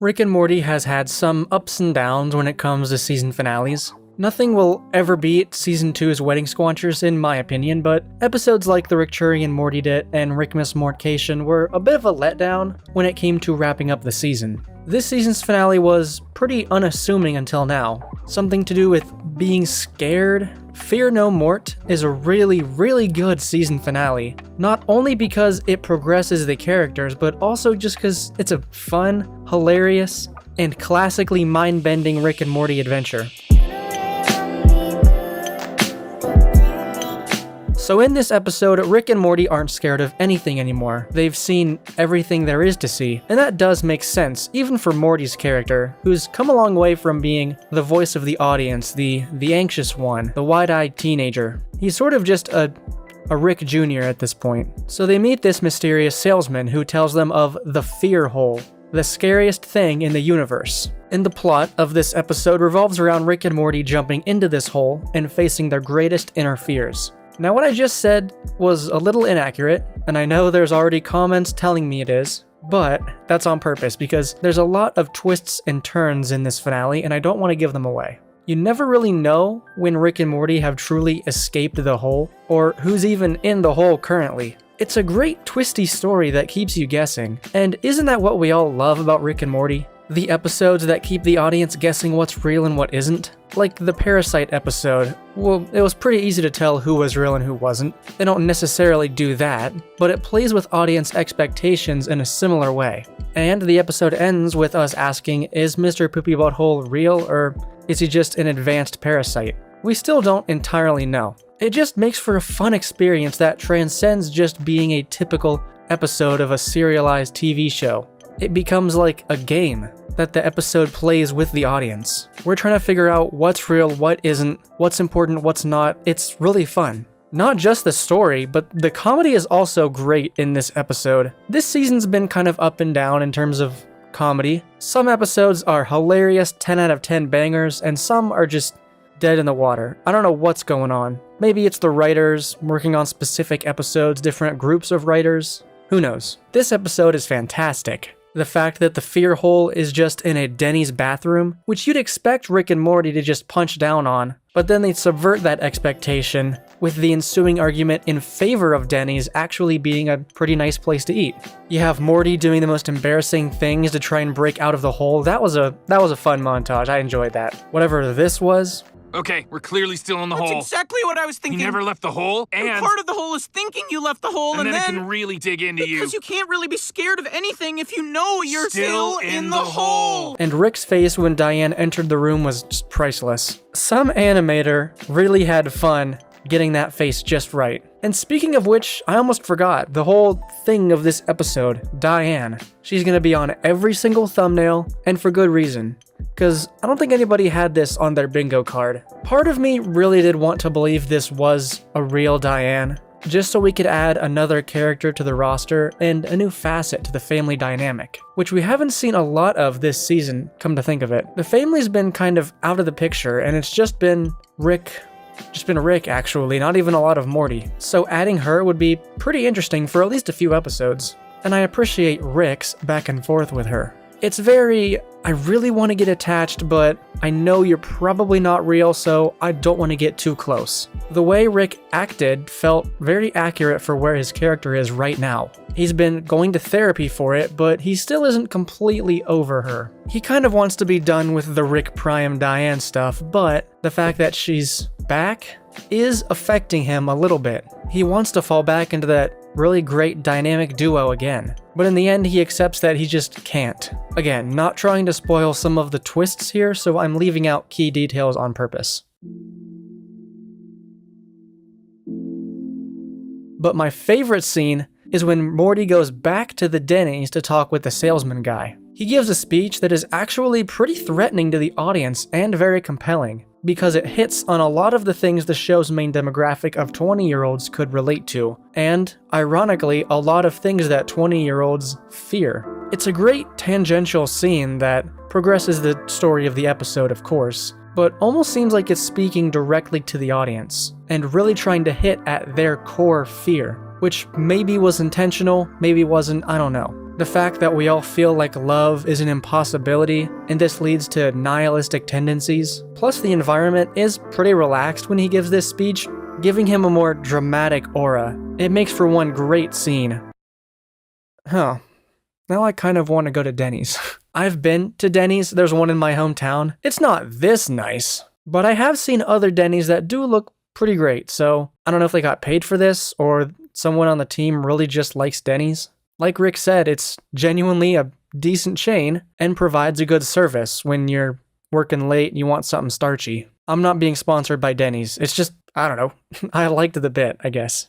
Rick and Morty has had some ups and downs when it comes to season finales. Nothing will ever beat Season 2's Wedding Squanchers in my opinion, but episodes like the Rick and Morty Dit and Rickmas Mortcation were a bit of a letdown when it came to wrapping up the season. This season's finale was pretty unassuming until now. Something to do with being scared? Fear No Mort is a really good season finale, not only because it progresses the characters, but also just because it's a fun, hilarious, and classically mind-bending Rick and Morty adventure. So in this episode, Rick and Morty aren't scared of anything anymore. They've seen everything there is to see, and that does make sense, even for Morty's character, who's come a long way from being the voice of the audience, the anxious one, the wide-eyed teenager. He's sort of just a Rick Jr. at this point. So they meet this mysterious salesman who tells them of the fear hole, the scariest thing in the universe. And the plot of this episode revolves around Rick and Morty jumping into this hole and facing their greatest inner fears. Now what I just said was a little inaccurate, and I know there's already comments telling me it is, but that's on purpose because there's a lot of twists and turns in this finale and I don't want to give them away. You never really know when Rick and Morty have truly escaped the hole, or who's even in the hole currently. It's a great twisty story that keeps you guessing, and isn't that what we all love about Rick and Morty? The episodes that keep the audience guessing what's real and what isn't? Like the Parasite episode. Well, it was pretty easy to tell who was real and who wasn't. They don't necessarily do that, but it plays with audience expectations in a similar way. And the episode ends with us asking, is Mr. Poopy Butthole real, or is he just an advanced parasite? We still don't entirely know. It just makes for a fun experience that transcends just being a typical episode of a serialized TV show. It becomes like a game that the episode plays with the audience. We're trying to figure out what's real, what isn't, what's important, what's not. It's really fun. Not just the story, but the comedy is also great in this episode. This season's been kind of up and down in terms of comedy. Some episodes are hilarious, 10 out of 10 bangers, and some are just dead in the water. I don't know what's going on. Maybe it's the writers working on specific episodes, different groups of writers. Who knows? This episode is fantastic. The fact that the fear hole is just in a Denny's bathroom, which you'd expect Rick and Morty to just punch down on, but then they subvert that expectation with the ensuing argument in favor of Denny's actually being a pretty nice place to eat. You have Morty doing the most embarrassing things to try and break out of the hole. That was a fun montage. I enjoyed that. Whatever this was. Okay, we're clearly still in the hole. That's exactly what I was thinking. You never left the hole, and part of the hole is thinking you left the hole, and then it can really dig into you. Because you can't really be scared of anything if you know you're still in the hole. And Rick's face when Diane entered the room was just priceless. Some animator really had fun getting that face just right. And speaking of which, I almost forgot the whole thing of this episode, Diane. She's gonna be on every single thumbnail, and for good reason. Because I don't think anybody had this on their bingo card. Part of me really did want to believe this was a real Diane, just so we could add another character to the roster and a new facet to the family dynamic, which we haven't seen a lot of this season, come to think of it. The family's been kind of out of the picture, and it's just been Rick actually, not even a lot of Morty. So adding her would be pretty interesting for at least a few episodes. And I appreciate Rick's back and forth with her. It's I really want to get attached, but I know you're probably not real, so I don't want to get too close. The way Rick acted felt very accurate for where his character is right now. He's been going to therapy for it, but he still isn't completely over her. He kind of wants to be done with the Rick Prime Diane stuff, but the fact that she's back is affecting him a little bit. He wants to fall back into that really great dynamic duo again. But in the end, he accepts that he just can't. Again, not trying to spoil some of the twists here, so I'm leaving out key details on purpose. But my favorite scene is when Morty goes back to the Denny's to talk with the salesman guy. He gives a speech that is actually pretty threatening to the audience and very compelling, because it hits on a lot of the things the show's main demographic of 20-year-olds could relate to, and, ironically, a lot of things that 20-year-olds fear. It's a great tangential scene that progresses the story of the episode, of course, but almost seems like it's speaking directly to the audience, and really trying to hit at their core fear, which maybe was intentional, maybe wasn't, I don't know. The fact that we all feel like love is an impossibility, and this leads to nihilistic tendencies. Plus, the environment is pretty relaxed when he gives this speech, giving him a more dramatic aura. It makes for one great scene. Huh. Now I kind of want to go to Denny's. I've been to Denny's, there's one in my hometown. It's not this nice, but I have seen other Denny's that do look pretty great, so I don't know if they got paid for this or someone on the team really just likes Denny's. Like Rick said, it's genuinely a decent chain and provides a good service when you're working late and you want something starchy. I'm not being sponsored by Denny's, it's just, I don't know, I liked the bit, I guess.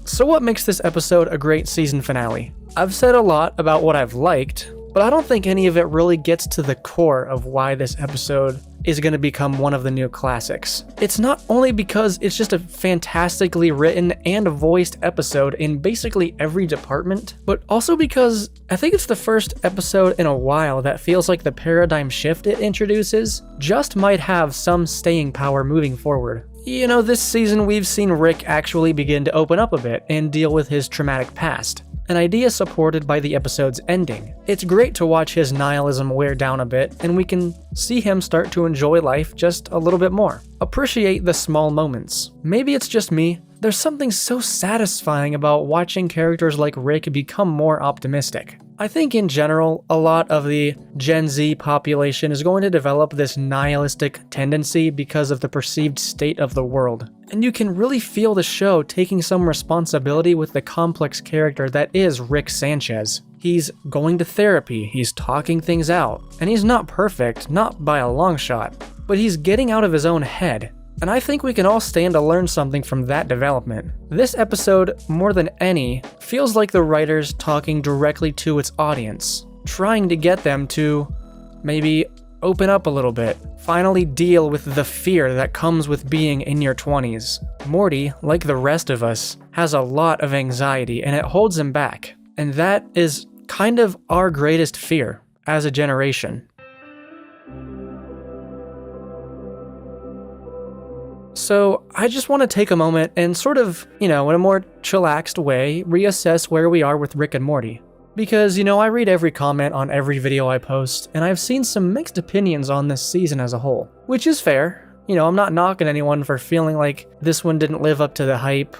So what makes this episode a great season finale? I've said a lot about what I've liked, but I don't think any of it really gets to the core of why this episode is going to become one of the new classics. It's not only because it's just a fantastically written and voiced episode in basically every department, but also because I think it's the first episode in a while that feels like the paradigm shift it introduces just might have some staying power moving forward. You know, this season we've seen Rick actually begin to open up a bit and deal with his traumatic past, an idea supported by the episode's ending. It's great to watch his nihilism wear down a bit, and we can see him start to enjoy life just a little bit more. Appreciate the small moments. Maybe it's just me, there's something so satisfying about watching characters like Rick become more optimistic. I think in general, a lot of the Gen Z population is going to develop this nihilistic tendency because of the perceived state of the world. And you can really feel the show taking some responsibility with the complex character that is Rick Sanchez. He's going to therapy, he's talking things out, and he's not perfect, not by a long shot, but he's getting out of his own head. And I think we can all stand to learn something from that development. This episode, more than any, feels like the writers talking directly to its audience, trying to get them to maybe open up a little bit, finally deal with the fear that comes with being in your 20s. Morty, like the rest of us, has a lot of anxiety and it holds him back. And that is kind of our greatest fear as a generation. So I just want to take a moment and sort of, in a more chillaxed way, reassess where we are with Rick and Morty. Because, I read every comment on every video I post, and I've seen some mixed opinions on this season as a whole. Which is fair. I'm not knocking anyone for feeling like this one didn't live up to the hype.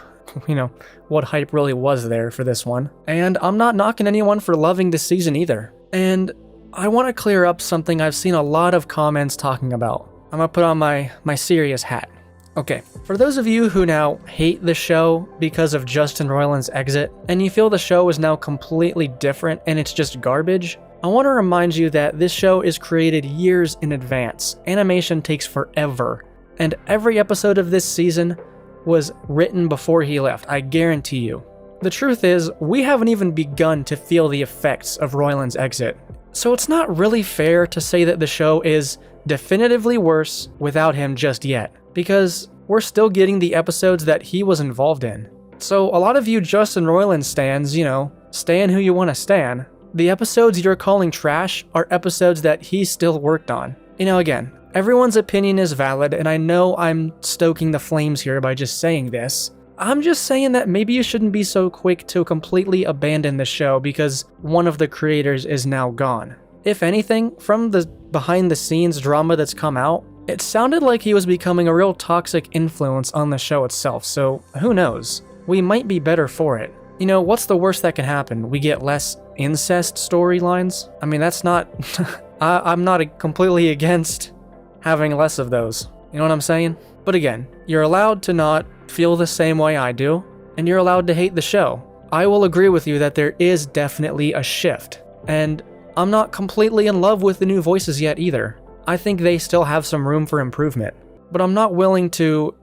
What hype really was there for this one. And I'm not knocking anyone for loving this season either. And I want to clear up something I've seen a lot of comments talking about. I'm gonna put on my serious hat. Okay, for those of you who now hate the show because of Justin Roiland's exit, and you feel the show is now completely different and it's just garbage, I want to remind you that this show is created years in advance. Animation takes forever, and every episode of this season was written before he left, I guarantee you. The truth is, we haven't even begun to feel the effects of Roiland's exit. So it's not really fair to say that the show is definitively worse without him just yet, because we're still getting the episodes that he was involved in. So a lot of you Justin Roiland stans, stan who you want to stan. The episodes you're calling trash are episodes that he still worked on. Again, everyone's opinion is valid, and I know I'm stoking the flames here by just saying this. I'm just saying that maybe you shouldn't be so quick to completely abandon the show because one of the creators is now gone. If anything, from the behind-the-scenes drama that's come out, it sounded like he was becoming a real toxic influence on the show itself, so who knows? We might be better for it. What's the worst that can happen? We get less incest storylines? I mean, that's not... I'm not completely against having less of those. You know what I'm saying? But again, you're allowed to not feel the same way I do, and you're allowed to hate the show. I will agree with you that there is definitely a shift, and I'm not completely in love with the new voices yet either. I think they still have some room for improvement, but I'm not willing to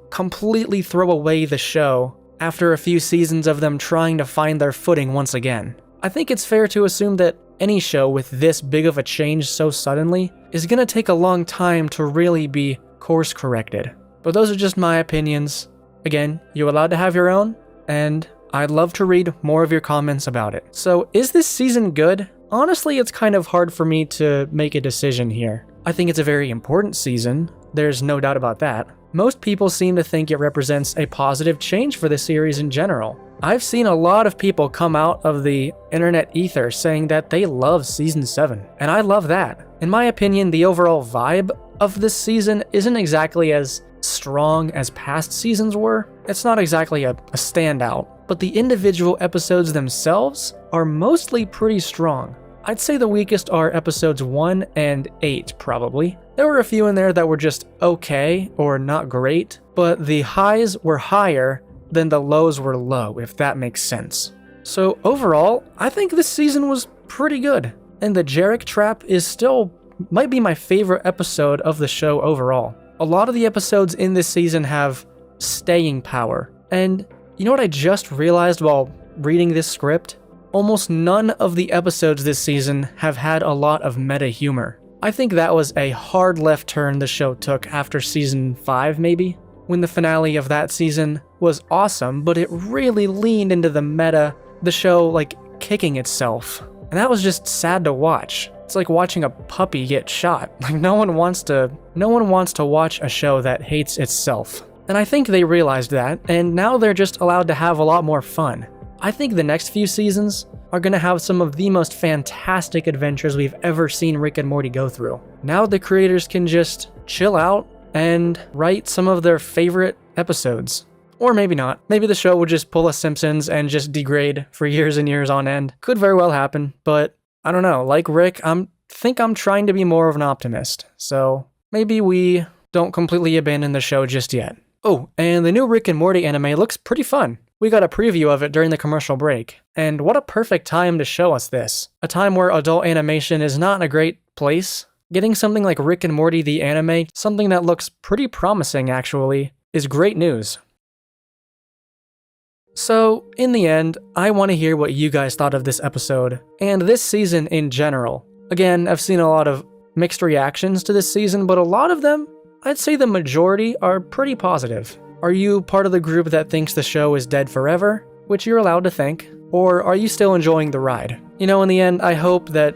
completely throw away the show after a few seasons of them trying to find their footing once again. I think it's fair to assume that any show with this big of a change so suddenly is going to take a long time to really be course corrected. But those are just my opinions. Again, you're allowed to have your own, and I'd love to read more of your comments about it. So, is this season good? Honestly, it's kind of hard for me to make a decision here. I think it's a very important season, there's no doubt about that. Most people seem to think it represents a positive change for the series in general. I've seen a lot of people come out of the internet ether saying that they love season 7, and I love that. In my opinion, the overall vibe of this season isn't exactly as strong as past seasons were. It's not exactly a standout, but the individual episodes themselves are mostly pretty strong. I'd say the weakest are episodes 1 and 8, probably. There were a few in there that were just okay or not great, but the highs were higher than the lows were low, if that makes sense. So overall, I think this season was pretty good, and the Jarek trap is still might be my favorite episode of the show overall. A lot of the episodes in this season have staying power, and you know what I just realized while reading this script? Almost none of the episodes this season have had a lot of meta humor. I think that was a hard left turn the show took after season 5 maybe, when the finale of that season was awesome, but it really leaned into the meta, the show like kicking itself. And that was just sad to watch. It's like watching a puppy get shot. Like no one wants to watch a show that hates itself. And I think they realized that, and now they're just allowed to have a lot more fun. I think the next few seasons are going to have some of the most fantastic adventures we've ever seen Rick and Morty go through. Now the creators can just chill out and write some of their favorite episodes. Or maybe not. Maybe the show will just pull a Simpsons and just degrade for years and years on end. Could very well happen, but I don't know. Like Rick, think I'm trying to be more of an optimist. So maybe we don't completely abandon the show just yet. Oh, and the new Rick and Morty anime looks pretty fun. We got a preview of it during the commercial break, and what a perfect time to show us this. A time where adult animation is not in a great place. Getting something like Rick and Morty the anime, something that looks pretty promising actually, is great news. So, in the end, I want to hear what you guys thought of this episode, and this season in general. Again, I've seen a lot of mixed reactions to this season, but a lot of them, I'd say the majority, are pretty positive. Are you part of the group that thinks the show is dead forever, which you're allowed to think, or are you still enjoying the ride? You know, in the end, I hope that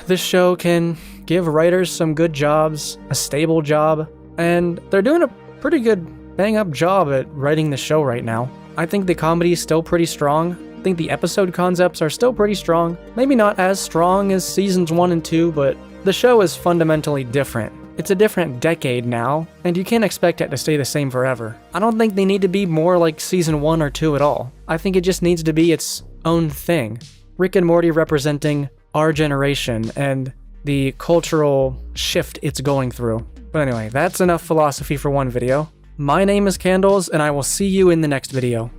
this show can give writers some good jobs, a stable job, and they're doing a pretty good bang-up job at writing the show right now. I think the comedy is still pretty strong. I think the episode concepts are still pretty strong. Maybe not as strong as seasons 1 and 2, but the show is fundamentally different. It's a different decade now, and you can't expect it to stay the same forever. I don't think they need to be more like season 1 or 2 at all. I think it just needs to be its own thing. Rick and Morty representing our generation and the cultural shift it's going through. But anyway, that's enough philosophy for one video. My name is Candles, and I will see you in the next video.